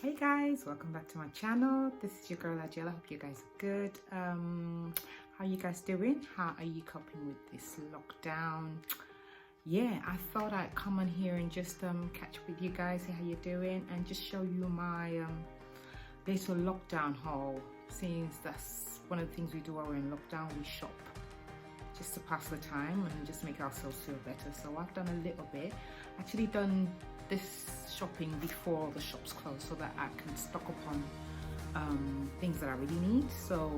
Hey guys, welcome back to my channel. This is your girl Ajela. Hope you guys are good. How you guys doing? How are you coping with this lockdown? Yeah, I thought I'd come on here and just catch up with you guys, see how you're doing, and just show you my little lockdown haul. Since that's one of the things we do while we're in lockdown, we shop just to pass the time and just make ourselves feel better. So I've done a little bit. Actually done this shopping before the shops close so that I can stock up on things that I really need, so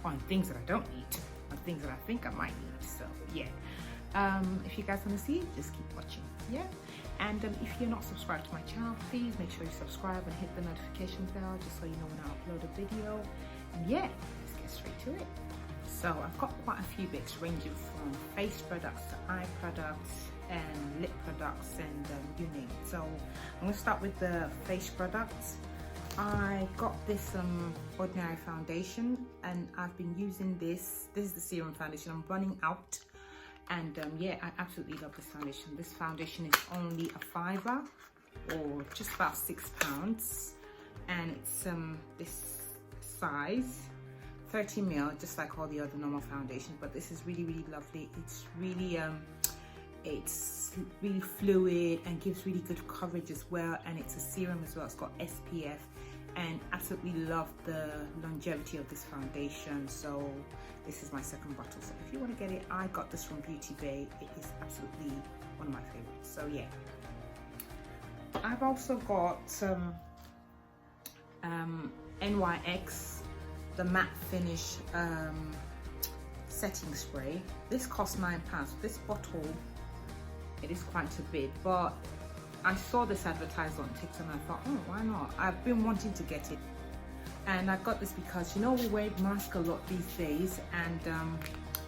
on things that I don't need and things that I think I might need. So yeah, if you guys want to see, just keep watching. Yeah, and if you're not subscribed to my channel, please make sure you subscribe and hit the notification bell just so you know when I upload a video. And yeah, let's get straight to it. So I've got quite a few bits ranging from face products to eye products and lip products and you name it. So I'm going to start with the face products. I got this Ordinary foundation and I've been using this. This is the serum foundation. I'm running out, and yeah, I absolutely love this foundation. This foundation is only a £5 or just about £6, and it's this size 30 ml, just like all the other normal foundations, but this is really lovely. It's really fluid and gives really good coverage as well, and it's a serum as well. It's got SPF, and absolutely love the longevity of this foundation. So this is my second bottle, so if you want to get it, I got this from Beauty Bay. It is absolutely one of my favorites. So yeah, I've also got some NYX, the matte finish setting spray. This cost £9. This bottle, it is quite a bit, but I saw this advertised on TikTok and I thought, oh, why not? I've been wanting to get it, and I got this because, you know, we wear masks a lot these days, and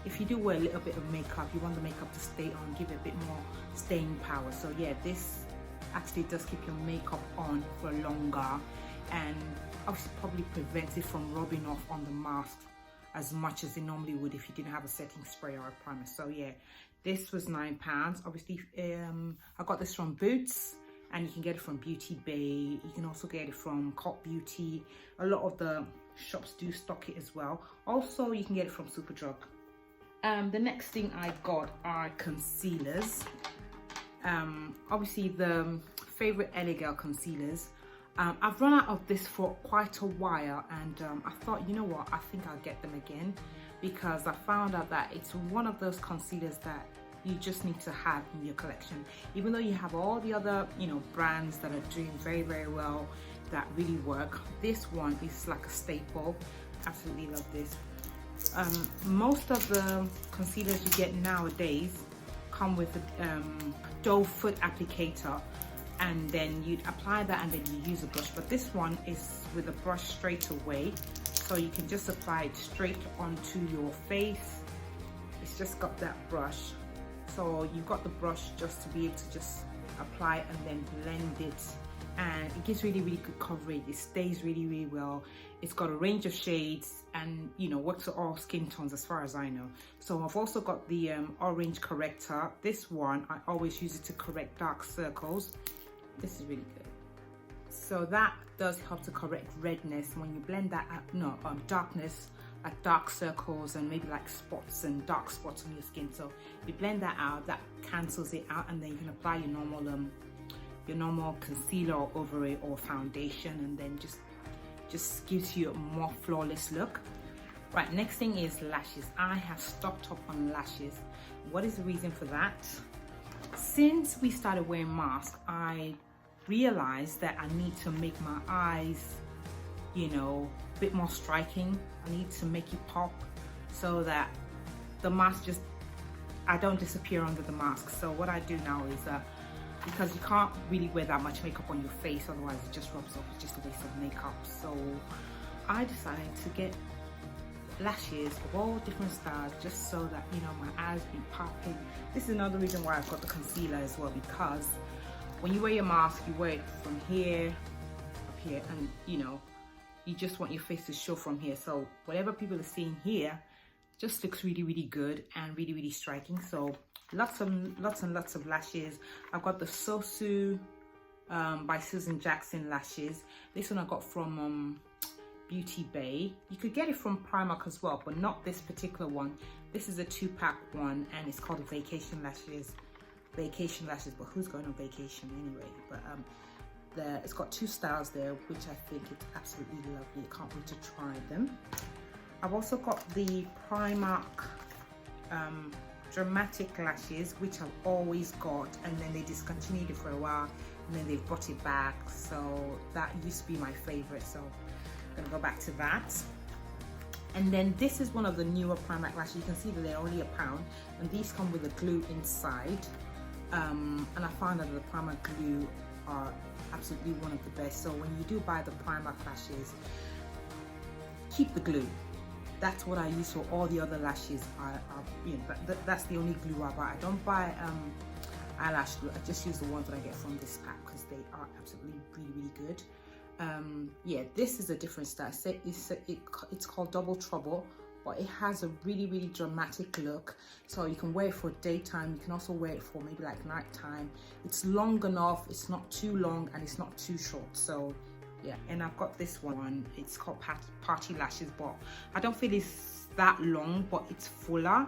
if you do wear a little bit of makeup, you want the makeup to stay on, give it a bit more staying power. So yeah, this actually does keep your makeup on for longer, and obviously probably prevents it from rubbing off on the mask as much as it normally would if you didn't have a setting spray or a primer. So yeah, this was £9. Obviously I got this from Boots, and you can get it from Beauty Bay. You can also get it from Cult Beauty. A lot of the shops do stock it as well. Also, you can get it from Superdrug. The next thing I got are concealers. Obviously the favorite LA Girl concealers. I've run out of this for quite a while, and I thought, you know what, I think I'll get them again, because I found out that it's one of those concealers that you just need to have in your collection. Even though you have all the other, you know, brands that are doing very well, that really work, this one is like a staple. Absolutely love this. Most of the concealers you get nowadays come with a doe foot applicator, and then you'd apply that and then you use a brush, but this one is with a brush straight away, so you can just apply it straight onto your face. It's just got that brush, so you've got the brush just to be able to just apply and then blend it, and it gives really good coverage. It stays really well. It's got a range of shades, and you know, works with all skin tones as far as I know. So I've also got the orange corrector. This one I always use it to correct dark circles. This is really good. So that does help to correct redness when you blend that out, darkness, like dark circles and maybe like spots and dark spots on your skin. So you blend that out, that cancels it out, and then you can apply your normal concealer over it or foundation, and then just gives you a more flawless look. Right, next thing is lashes. I have stocked up on lashes. What is the reason for that? Since we started wearing masks, I realized that I need to make my eyes, you know, a bit more striking. I need to make it pop so that the mask I don't disappear under the mask. So what I do now is because you can't really wear that much makeup on your face, otherwise it just rubs off. It's just a waste of makeup. So I decided to get lashes of all different styles, just so that, you know, my eyes be popping. This is another reason why I've got the concealer as well, because when you wear your mask, you wear it from here up here, and you know, you just want your face to show from here. So whatever people are seeing here just looks really good and really striking. So lots and lots of lashes. I've got the Sosu by Susan Jackson Lashes. This one I got from Beauty Bay. You could get it from Primark as well, but not this particular one. This is a 2-pack one, and it's called Vacation Lashes. Vacation Lashes, but who's going on vacation anyway? But it's got 2 styles there, which I think is absolutely lovely. I can't wait to try them. I've also got the Primark Dramatic Lashes, which I've always got, and then they discontinued it for a while, and then they've brought it back. So that used to be my favorite, so I'm gonna go back to that. And then this is one of the newer Primark lashes. You can see that they're only £1, and these come with a glue inside. And I found that the Primark glue are absolutely one of the best. So when you do buy the Primark lashes, keep the glue. That's what I use for all the other lashes. You know, that's the only glue I buy. I don't buy eyelash glue. I just use the ones that I get from this pack because they are absolutely really good. Yeah, this is a different style. It's called Double Trouble, but it has a really dramatic look. So you can wear it for daytime. You can also wear it for maybe like nighttime. It's long enough. It's not too long and it's not too short. So yeah, and I've got this one. It's called Party Lashes, but I don't feel it's that long, but it's fuller.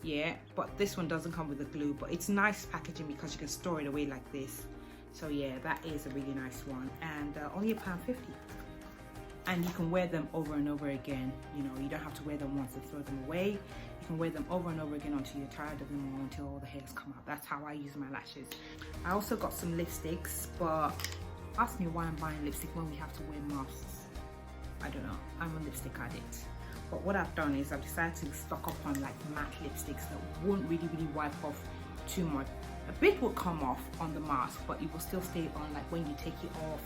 Yeah, but this one doesn't come with the glue, but it's nice packaging because you can store it away like this. So yeah, that is a really nice one, and only £1.50. And you can wear them over and over again. You know, you don't have to wear them once and throw them away. You can wear them over and over again until you're tired of them or until all the hairs come out. That's how I use my lashes. I also got some lipsticks, but ask me why I'm buying lipstick when we have to wear masks. I don't know, I'm a lipstick addict. But what I've done is I've decided to stock up on like matte lipsticks that won't really wipe off too much. A bit will come off on the mask, but it will still stay on like when you take it off,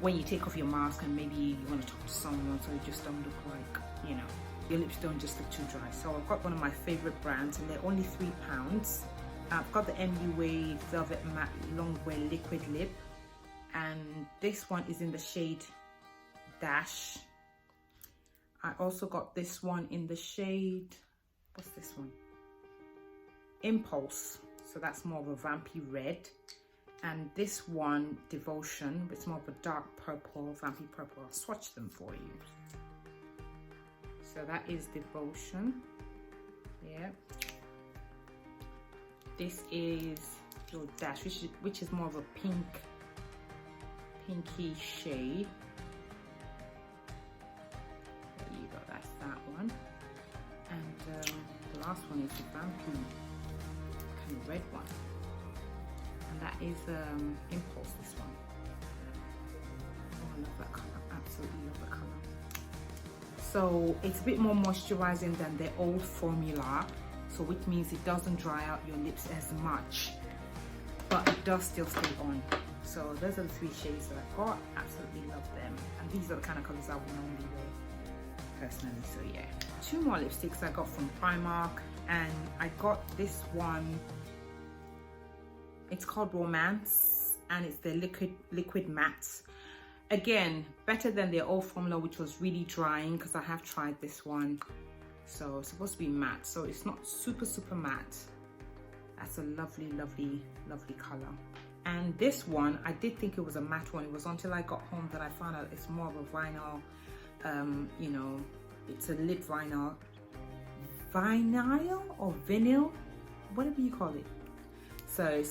when you take off your mask and maybe you want to talk to someone, so you just don't look like, you know, your lips don't just look too dry. So I've got one of my favorite brands, and they're only £3. I've got the MUA Velvet Matte Longwear Liquid Lip, and this one is in the shade Dash. I also got this one in the shade, what's this one? Impulse. So that's more of a vampy red. And this one, Devotion, it's more of a dark purple, vampy purple. I'll swatch them for you. So that is Devotion. Yeah. This is your Dash, which is more of a pinky shade. There you go, that's that one. And the last one is the vampy kind of red one. And that is Impulse, this one. Oh, I love that color, absolutely love that color. So it's a bit more moisturizing than the old formula, so which means it doesn't dry out your lips as much, but it does still stay on. So those are the 3 shades that I've got. Absolutely love them, and these are the kind of colors I would normally wear personally. So yeah, 2 more lipsticks I got from Primark, and I got this one. It's called Romance, and it's the liquid matte. Again, better than their old formula, which was really drying, because I have tried this one. So it's supposed to be matte, so it's not super matte. That's a lovely color. And this one, I did think it was a matte one. It was until I got home that I found out it's more of a vinyl. You know, it's a lip vinyl or vinyl, whatever you call it. So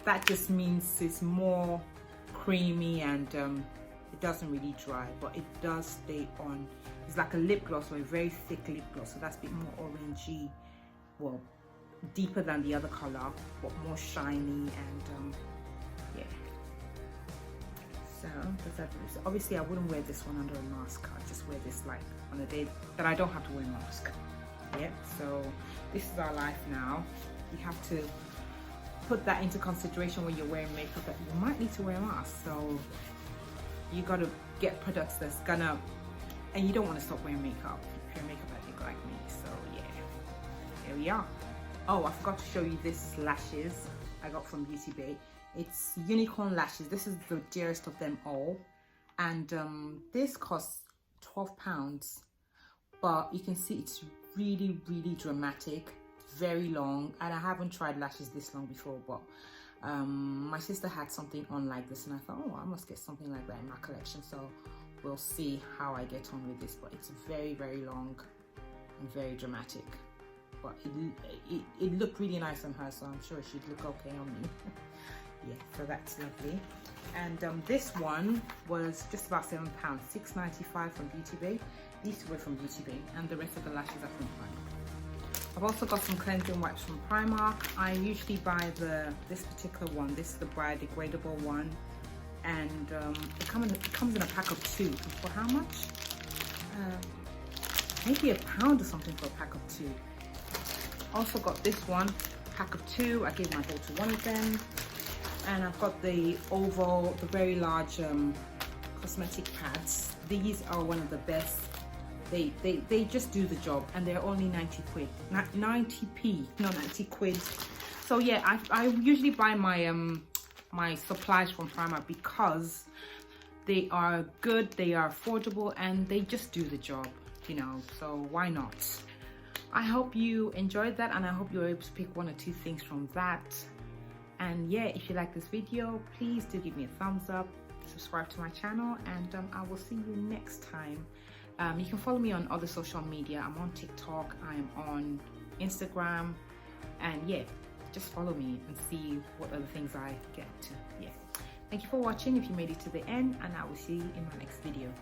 that just means it's more creamy, and it doesn't really dry, but it does stay on. It's like a lip gloss, or a very thick lip gloss, so that's a bit more orangey, well, deeper than the other color, but more shiny, and yeah. So obviously I wouldn't wear this one under a mask. I just wear this like on a day that I don't have to wear a mask. Yeah, so this is our life now. You have to put that into consideration when you're wearing makeup, that you might need to wear a mask. So you got to get products that's gonna, and you don't want to stop wearing makeup if you're a makeup addict like me. So yeah, here we are. Oh, I forgot to show you this lashes I got from Beauty Bay. It's unicorn lashes. This is the dearest of them all, and this costs £12, but you can see it's really dramatic, very long, and I haven't tried lashes this long before, but My sister had something on like this and I thought, oh, I must get something like that in my collection. So we'll see how I get on with this, but it's very, very long and very dramatic. But it looked really nice on her, so I'm sure it should look okay on me. Yeah, so that's lovely. And this one was just about £7, £6.95 from Beauty Bay. These two were from Beauty Bay, and the rest of the lashes are from Primark. I've also got some cleansing wipes from Primark. I usually buy this particular one. This is the biodegradable one, and it comes in a pack of 2. For how much? Maybe £1 or something for a pack of 2. Also got this one, pack of 2. I gave my daughter one of them. And I've got the oval, the very large cosmetic pads. These are one of the best. They just do the job, and they're only 90 quid, 90p, no 90 quid. So yeah, I usually buy my my supplies from Primark because they are good, they are affordable, and they just do the job, you know. So why not? I hope you enjoyed that, and I hope you were able to pick 1 or 2 things from that. And yeah, if you like this video, please do give me a thumbs up, subscribe to my channel, and I will see you next time. You can follow me on other social media. I'm on TikTok, I'm on Instagram, and yeah, just follow me and see what other things I get to. Yeah, thank you for watching if you made it to the end, and I will see you in my next video.